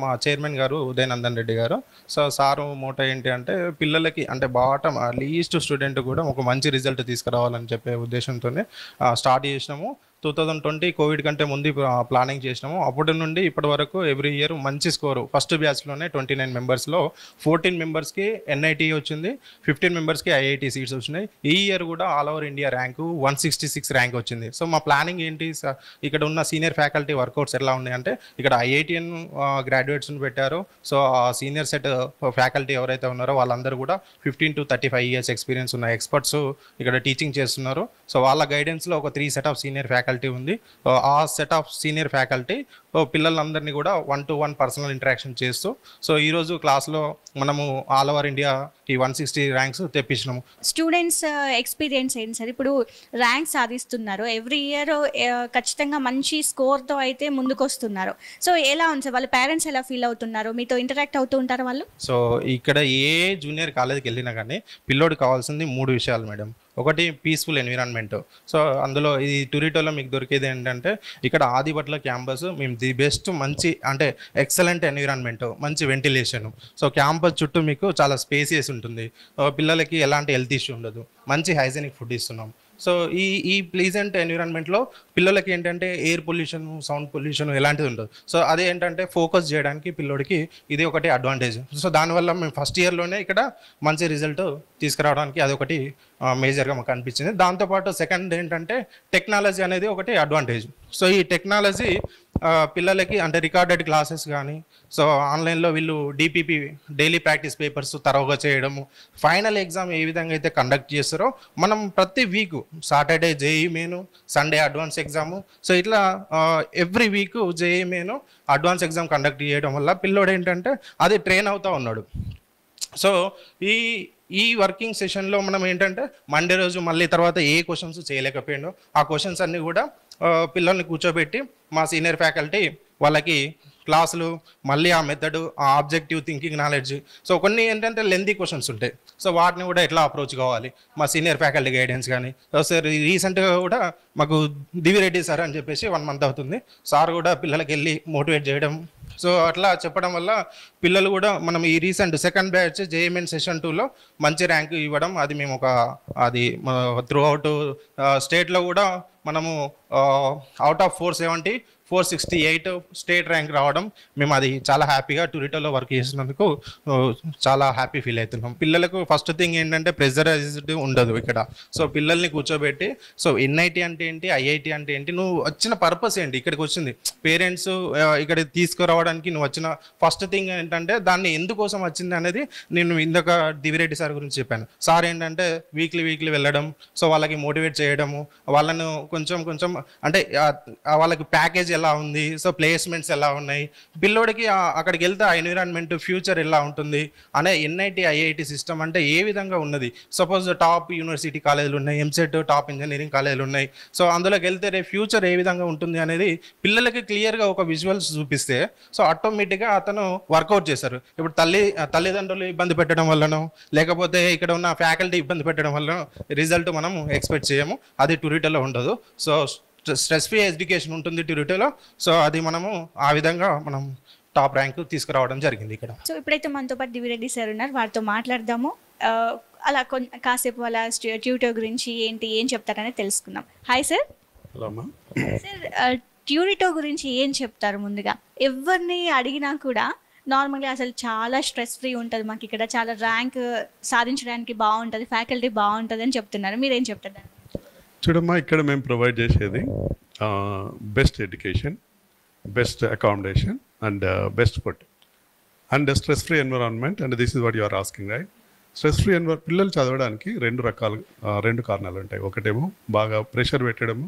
మా చైర్మన్ గారు ఉదయనందన్ రెడ్డి గారు. సో, సారు మోటో ఏంటి అంటే పిల్లలకి అంటే బాటమ్ లీస్ట్ స్టూడెంట్ కూడా ఒక మంచి రిజల్ట్ తీసుకురావాలని చెప్పే ఉద్దేశంతోనే స్టార్ట్ చేసినాము. 2020 కోవిడ్ కంటే ముందు ప్లానింగ్ చేసినాము. అప్పటి నుండి ఇప్పటి వరకు ఎవ్రీ ఇయర్ మంచి స్కోరు. ఫస్ట్ బ్యాచ్‌లోనే 29 మెంబర్స్‌లో 14 మెంబర్స్‌కి ఎన్ఐటీ వచ్చింది. 15 మెంబర్స్‌కి ఐఐటీ సీట్స్ వచ్చినాయి. ఈ ఇయర్ కూడా all over India rank 166 rank వచ్చింది. సో, మా ప్లానింగ్ ఏంటి ఇక్కడ ఉన్న సీనియర్ ఫ్యాకల్టీ వర్కౌట్స్ ఎలా ఉన్నాయంటే ఇక్కడ ఐఐటీఎన్ గ్రాడ్యుయేట్స్‌ని పెట్టారు. సో, ఆ సీనియర్ సెట్ ఫ్యాకల్టీ ఎవరైతే ఉన్నారో వాళ్ళందరూ కూడా 15 to 35 ఇయర్స్ ఎక్స్పీరియన్స్ ఉన్న ఎక్స్పర్ట్స్ ఇక్కడ టీచింగ్ చేస్తున్నారు. సో, వాళ్ళ గైడెన్స్‌లో ఒక 3 సెట్ ఆఫ్ సీనియర్ ఫ్యాకల్టీ ఉంది. ఆ సెట్ ఆఫ్ సీనియర్ ఫ్యాకల్టీ పిల్లలందరినీ కూడా 1-to-1 పర్సనల్ ఇంటరాక్షన్ చేస్తూ సో ఈరోజు క్లాస్లో మనము ఆల్ ఓవర్ ఇండియా ఈ 160 ర్యాంక్స్ తెప్పించినాము. స్టూడెంట్స్ ఎక్స్పీరియన్స్ ఏంటి సార్? ఇప్పుడు ర్యాంక్ సాధిస్తున్నారు ఎవ్రీ ఇయర్, ఖచ్చితంగా మంచి స్కోర్తో అయితే ముందుకు వస్తున్నారు. సో ఎలా ఉంది సార్? వాళ్ళ పేరెంట్స్ ఎలా ఫీల్ అవుతున్నారు? మీతో ఇంటరాక్ట్ అవుతూ ఉంటారు వాళ్ళు? సో ఇక్కడ ఏ జూనియర్ కాలేజ్కి వెళ్ళినా కానీ పిల్లోడికి కావాల్సింది 3 విషయాలు మేడం. ఒకటి పీస్ఫుల్ ఎన్విరాన్మెంట్. సో అందులో ఇది టూరిటోలో మీకు దొరికేది ఏంటంటే ఇక్కడ ఆదిబట్ల క్యాంపస్ మేము ది బెస్ట్ మంచి అంటే ఎక్సలెంట్ ఎన్విరాన్మెంట్, మంచి వెంటిలేషన్. సో క్యాంపస్ చుట్టూ మీకు చాలా స్పేసియస్ ఉంటుంది. పిల్లలకి ఎలాంటి హెల్త్ ఇష్యూ ఉండదు. మంచి హైజీనిక్ ఫుడ్ ఇస్తున్నాం. సో ఈ ప్లీజెంట్ ఎన్విరాన్మెంట్లో పిల్లలకి ఏంటంటే ఎయిర్ పొల్యూషన్, సౌండ్ పొల్యూషన్ ఎలాంటిది ఉండదు. సో అదే ఏంటంటే ఫోకస్ చేయడానికి పిల్లోడికి ఇది ఒకటి అడ్వాంటేజ్. సో దానివల్ల మేము ఫస్ట్ ఇయర్లోనే ఇక్కడ మంచి రిజల్ట్ తీసుకురావడానికి అదొకటి మేజర్గా మాకు అనిపించింది. దాంతోపాటు సెకండ్ ఏంటంటే టెక్నాలజీ అనేది ఒకటి అడ్వాంటేజ్. సో ఈ టెక్నాలజీ పిల్లలకి అంటే రికార్డెడ్ క్లాసెస్ కానీ సో ఆన్లైన్లో వీళ్ళు డిపిపి డైలీ ప్రాక్టీస్ పేపర్స్ తరోగా చేయడము, ఫైనల్ ఎగ్జామ్ ఏ విధంగా అయితే కండక్ట్ చేస్తారో మనం ప్రతి week Saturday JEE main, Sunday advance exam, so ఇట్లా every week JEE main advance exam conduct చేయడం వల్ల పిల్లోడు ఏంటంటే అది ట్రైన్ అవుతూ ఉన్నాడు. సో ఈ వర్కింగ్ సెషన్లో మనం ఏంటంటే మండే రోజు మళ్ళీ తర్వాత ఏ క్వశ్చన్స్ చేయలేకపోయాడో ఆ క్వశ్చన్స్ అన్నీ కూడా పిల్లల్ని కూర్చోబెట్టి మా సీనియర్ ఫ్యాకల్టీ వాళ్ళకి క్లాసులు మళ్ళీ ఆ మెథడ్, ఆ ఆబ్జెక్టివ్ థింకింగ్ నాలెడ్జ్, సో కొన్ని ఏంటంటే లెంతీ క్వశ్చన్స్ ఉంటాయి. సో వాటిని కూడా ఎట్లా అప్రోచ్ కావాలి మా సీనియర్ ఫ్యాకల్టీ గైడెన్స్ కానీ. సార్ రీసెంట్గా కూడా మాకు దివిరెడ్డి సార్ అని చెప్పేసి 1 month అవుతుంది, సార్ కూడా పిల్లలకి వెళ్ళి మోటివేట్ చేయడం. సో అట్లా చెప్పడం వల్ల పిల్లలు కూడా మనం ఈ రీసెంట్ సెకండ్ బ్యాచ్ జేఎంఎన్ సెషన్ 2లో మంచి ర్యాంక్ ఇవ్వడం, అది మేము అది త్రూ అవుట్ స్టేట్లో కూడా మనము అవుట్ ఆఫ్ 470 468 స్టేట్ ర్యాంక్ రావడం, మేము అది చాలా హ్యాపీగా టూరిటోలో వర్క్ చేసినందుకు చాలా హ్యాపీ ఫీల్ అవుతున్నాం. పిల్లలకు ఫస్ట్ థింగ్ ఏంటంటే ప్రెజరైజ్డ్ ఉండదు ఇక్కడ. సో పిల్లల్ని కూర్చోబెట్టి సో ఎన్ఐటి అంటే ఏంటి, ఐఐటి అంటే ఏంటి, నువ్వు వచ్చిన పర్పస్ ఏంటి, ఇక్కడికి వచ్చింది పేరెంట్స్ ఇక్కడ తీసుకురావడానికి నువ్వు వచ్చిన ఫస్ట్ థింగ్ ఏంటంటే దాన్ని ఎందుకోసం వచ్చింది అనేది నేను ఇందాక దివిరెడ్డి సార్ గురించి చెప్పాను. సార్ ఏంటంటే వీక్లీ వెళ్ళడం, సో వాళ్ళకి మోటివేట్ చేయడము, వాళ్ళను కొంచెం అంటే వాళ్ళకి ప్యాకేజ్ ఎలా ఉంది, సో ప్లేస్మెంట్స్ ఎలా ఉన్నాయి, పిల్లోడికి అక్కడికి వెళ్తే ఆ ఎన్విరాన్మెంట్ ఫ్యూచర్ ఎలా ఉంటుంది అనే ఎన్ఐటి ఐఐటి సిస్టమ్ అంటే ఏ విధంగా ఉన్నది. సపోజ్ టాప్ యూనివర్సిటీ కాలేజీలు ఉన్నాయి, ఎంసెట్ టాప్ ఇంజనీరింగ్ కాలేజీలు ఉన్నాయి. సో అందులోకి వెళ్తే రేపు ఫ్యూచర్ ఏ విధంగా ఉంటుంది అనేది పిల్లలకి క్లియర్గా ఒక విజువల్స్ చూపిస్తే సో ఆటోమేటిక్గా అతను వర్కౌట్ చేశారు. ఇప్పుడు తల్లిదండ్రులు ఇబ్బంది పెట్టడం వల్లనో లేకపోతే ఇక్కడ ఉన్న ఫ్యాకల్టీ ఇబ్బంది పెట్టడం వల్ల రిజల్ట్ మనం ఎక్స్పెక్ట్ చేయము. అది టూరిటోలో ఉండదు. సో స్ట్రెస్ ఫ్రీ ఎడ్యుకేషన్ ఉంటుంది టూరిటోలో. సో అది మనము ఆ విధంగా మనం టాప్ ర్యాంక్ తీసుకురావడం జరిగింది ఇక్కడ. సో ఇప్పుడైతే మనతో పాటు దివిరెడ్డి సార్ ఉన్నారు, వారితో మాట్లాడదాము. అలా కాసేపు వాళ్ళ ట్యూటర్ గురించి ఏం చెప్తారనేది తెలుసుకుందాం. Hi sir. సార్ ట్యూరిటో గురించి ఏం చెప్తారు? ముందుగా ఎవరిని అడిగినా కూడా నార్మల్గా అసలు చాలా స్ట్రెస్ ఫ్రీ ఉంటుంది, మాకు ఇక్కడ చాలా ర్యాంక్ సాధించడానికి బాగుంటుంది, ఫ్యాకల్టీ బాగుంటుంది అని చెప్తున్నారు. మీరేం చెప్తారు? చూడమ్మా, ఇక్కడ మేము ప్రొవైడ్ చేసేది best education, best accommodation and best food and stress free environment. And this is what you are asking right. Stress free పిల్లలు చదవడానికి రెండు కారణాలు ఉంటాయి. ఒకటేమో బాగా ప్రెషర్ పెట్టడము,